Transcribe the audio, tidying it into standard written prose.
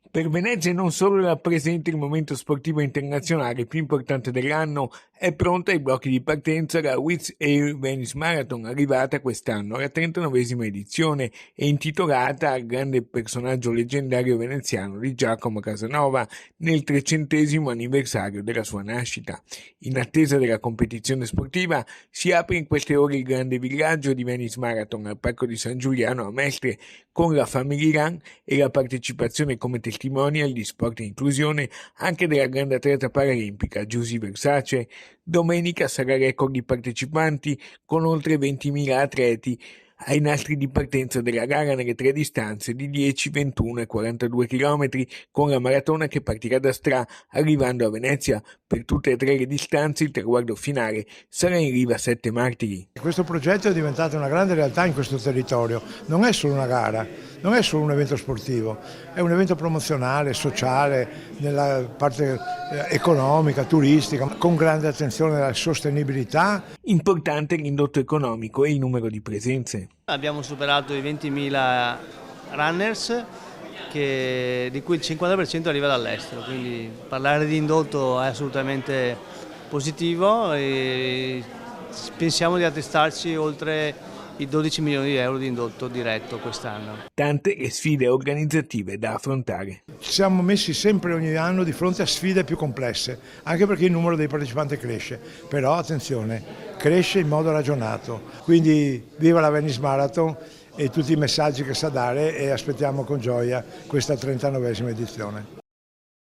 Per Venezia non solo rappresenta il momento sportivo internazionale più importante dell'anno, è pronta ai blocchi di partenza la Wizz Air Venice Marathon, arrivata quest'anno alla 39esima edizione e intitolata al grande personaggio leggendario veneziano di Giacomo Casanova nel 300° anniversario della sua nascita. In attesa della competizione sportiva si apre in queste ore il grande villaggio di Venice Marathon al Parco di San Giuliano a Mestre con la Family Run e la partecipazione come testimonial di sport e inclusione anche della grande atleta paralimpica Giusy Versace. Domenica sarà record di partecipanti con oltre 20.000 atleti ai nastri di partenza della gara nelle tre distanze di 10, 21 e 42 km con la maratona che partirà da Stra arrivando a Venezia. Per tutte e tre le distanze il traguardo finale sarà in riva a Sette Martiri. Questo progetto è diventato una grande realtà in questo territorio, non è solo una gara, non è solo un evento sportivo, è un evento promozionale, sociale, nella parte economica, turistica, con grande attenzione alla sostenibilità. Importante l'indotto economico e il numero di presenze. Abbiamo superato i 20.000 runners, di cui il 50% arriva dall'estero, quindi parlare di indotto è assolutamente positivo e pensiamo di attestarci oltre i 12 milioni di euro di indotto diretto quest'anno. Tante le sfide organizzative da affrontare. Ci siamo messi sempre ogni anno di fronte a sfide più complesse, anche perché il numero dei partecipanti cresce, però attenzione, cresce in modo ragionato. Quindi viva la Venice Marathon e tutti i messaggi che sa dare e aspettiamo con gioia questa 39esima edizione.